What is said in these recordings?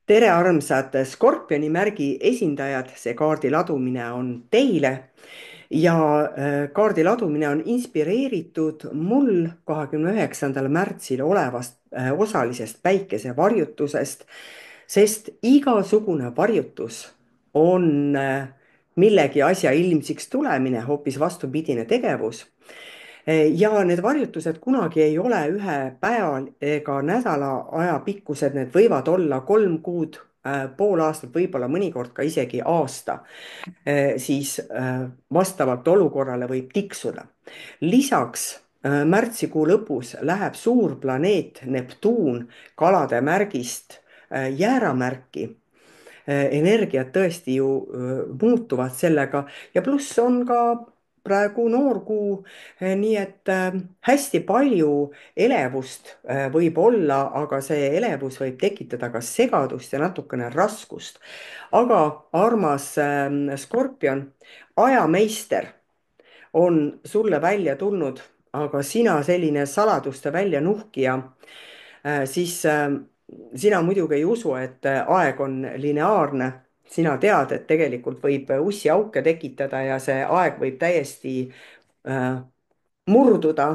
tere, armsad Skorpioni märgi esindajad, see kaardi ladumine on teile ja kaardi ladumine on inspireeritud mul 29. märtsil olevast osalisest päikesevarjutusest, sest igasugune varjutus on millegi asja ilmsiks tulemine, hoopis vastupidine tegevus. Ja need varjutused kunagi ei ole ühe päeva ega nädala aja pikkused, need võivad olla 3 kuud, pool aastat, võib-olla mõnikord ka isegi aasta, siis vastavalt olukorrale võib tiksuda. Lisaks märtsikuu lõpus läheb suur planeet Neptuun kalade märgist jääramärki. Energiat tõesti ju muutuvad sellega ja pluss on ka praegu noorkuu, nii et hästi palju elevust võib olla, aga see elevus võib tekitada ka segadust ja natukene raskust. aga armas Skorpion, ajameister on sulle välja tulnud, aga sina selline saladuste väljanuhkija, siis sina muidugi ei usu, et aeg on lineaarne. sina tead, et tegelikult võib ussiauke tekitada ja see aeg võib täiesti äh, murduda,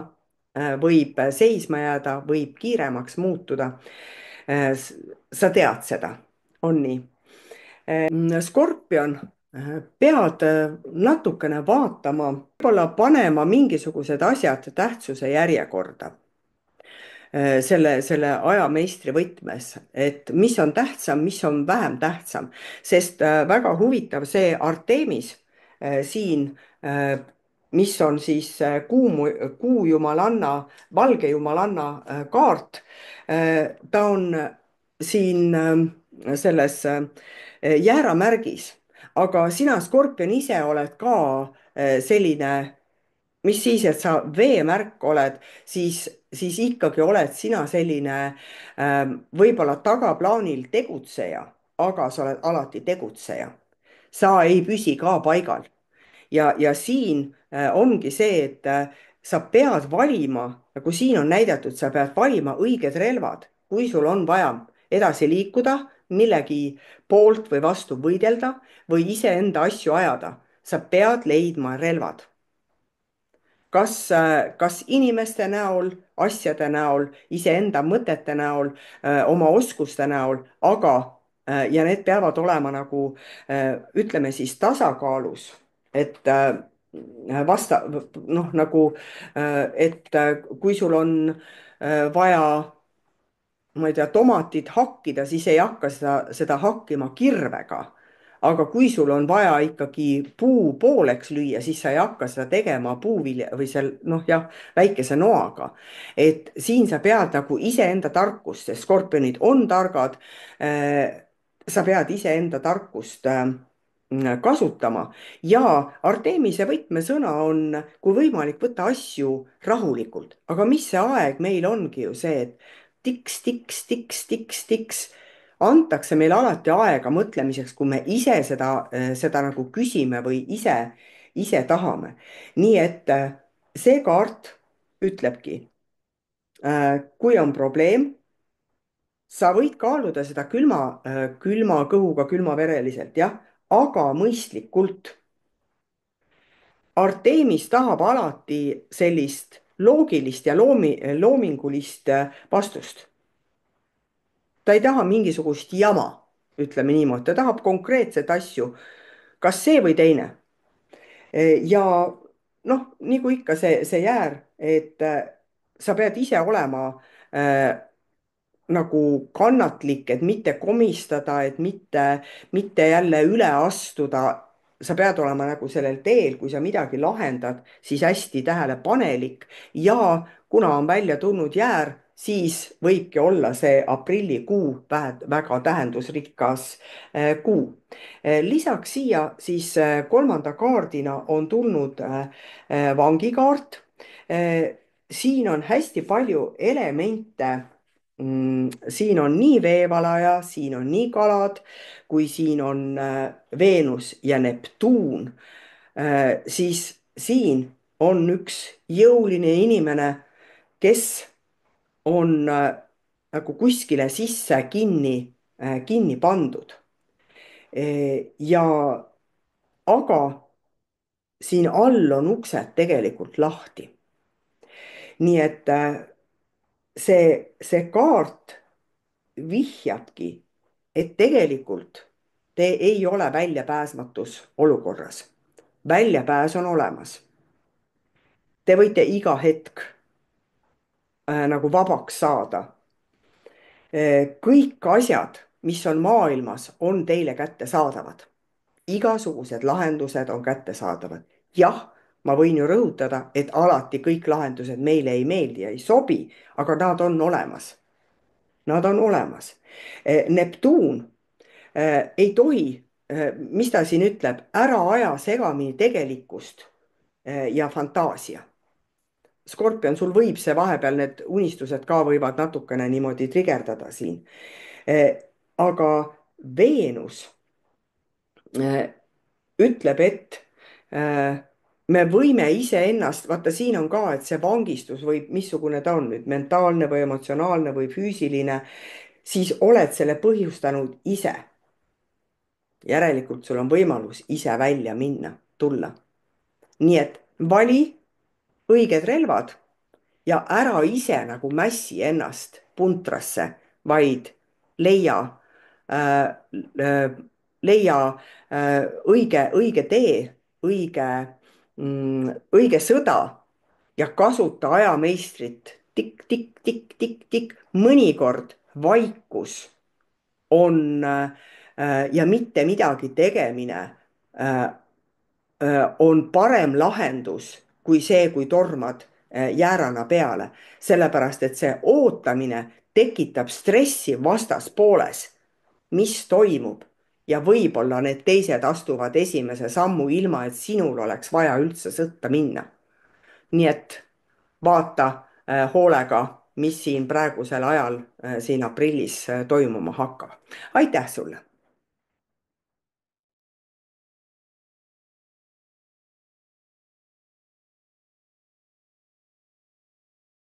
võib seisma jääda, võib kiiremaks muutuda. sa tead seda, on nii? Skorpion, pead natukene vaatama, võib-olla panema mingisugused asjad tähtsuse järjekorda selle ajameistri võtmes, et mis on tähtsam, mis on vähem tähtsam, sest väga huvitav see Artemis siin, mis on siis kuu jumalanna, valge jumalanna kaart. ta on siin selles jääramärgis, aga sina, Skorpion, ise oled ka selline, mis siis, et sa veemärk oled, siis ikkagi oled sina selline võib-olla tagaplaanil tegutseja, aga sa oled alati tegutseja. sa ei püsi ka paigal. ja siin ongi see, et sa pead valima, nagu siin on näidatud, sa pead valima õiged relvad, kui sul on vaja edasi liikuda, millegi poolt või vastu võidelda või iseenda asju ajada. sa pead leidma relvad, kas inimeste näol, asjade näol, iseenda mõtete näol, oma oskuste näol, aga ja need peavad olema nagu ütleme siis tasakaalus, et noh, nagu et kui sul on vaja, ma ei tea, tomatit hakkida, siis ei hakka seda hakkima kirvega. aga kui sul on vaja ikkagi puu pooleks lüüa, siis sa ei hakka seda tegema puuvilja või seal noh, jah, väikese noaga. et siin sa pead nagu iseenda tarkust, sest skorpionid on targad. sa pead iseenda tarkust kasutama ja Artemise võtmesõna on, kui võimalik, võtta asju rahulikult. aga mis see aeg meil ongi ju see, et tiks, tiks, tiks, tiks, tiks, antakse meile alati aega mõtlemiseks, kui me ise seda nagu küsime või ise tahame. nii et see kaart ütlebki, kui on probleem, sa võid kaaluda seda külma kõhuga, külmavereliselt, jah, aga mõistlikult. Artemis tahab alati sellist loogilist ja loomingulist vastust. ta ei taha mingisugust jama, ütleme niimoodi, ta tahab konkreetseid asju, kas see või teine. ja noh, nagu ikka see jäär, et sa pead ise olema nagu kannatlik, et mitte komistada, et mitte jälle üle astuda. sa pead olema nagu sellel teel, kui sa midagi lahendad, siis hästi tähelepanelik ja kuna on välja tulnud jäär, siis võibki olla see aprillikuu väga tähendusrikas kuu. lisaks siia siis kolmanda kaardina on tulnud vangikaart. siin on hästi palju elemente. siin on nii veevalaja, siin on nii kalad, kui siin on Veenus ja Neptuun, siis siin on üks jõuline inimene, kes on nagu kuskile sisse kinni kinni pandud. Ja aga siin all on uksed tegelikult lahti. nii et see kaart vihjabki, et tegelikult te ei ole väljapääsmatus olukorras. väljapääs on olemas. Te võite iga hetk nagu vabaks saada. kõik asjad, mis on maailmas, on teile kättesaadavad. igasugused lahendused on kättesaadavad. jah, ma võin ju rõhutada, et alati kõik lahendused meile ei meeldi ja ei sobi, aga nad on olemas. Nad on olemas. Neptuun ei tohi, mis ta siin ütleb, ära aja segamini tegelikkust ja fantaasia. Skorpion, sul võib see vahepeal, need unistused ka võivad natukene niimoodi trigerdada siin. aga Veenus ütleb, et me võime iseennast, vaata siin on ka, et see vangistus võib, missugune ta on nüüd, mentaalne või emotsionaalne või füüsiline, siis oled selle põhjustanud ise. järelikult sul on võimalus ise välja minna, tulla. nii et vali õiged relvad ja ära ise nagu mässi ennast puntrasse, vaid leia leia õige tee, õige sõda ja kasuta ajameistrit. Tikk, tikk, tikk, tikk, tikk, mõnikord vaikus on ja mitte midagi tegemine on parem lahendus kui see, kui tormad jäärana peale, sellepärast et see ootamine tekitab stressi vastaspooles, mis toimub ja võib-olla need teised astuvad esimese sammu, ilma et sinul oleks vaja üldse sõtta minna. nii et vaata hoolega, mis siin praegusel ajal siin aprillis toimuma hakkab. aitäh sulle!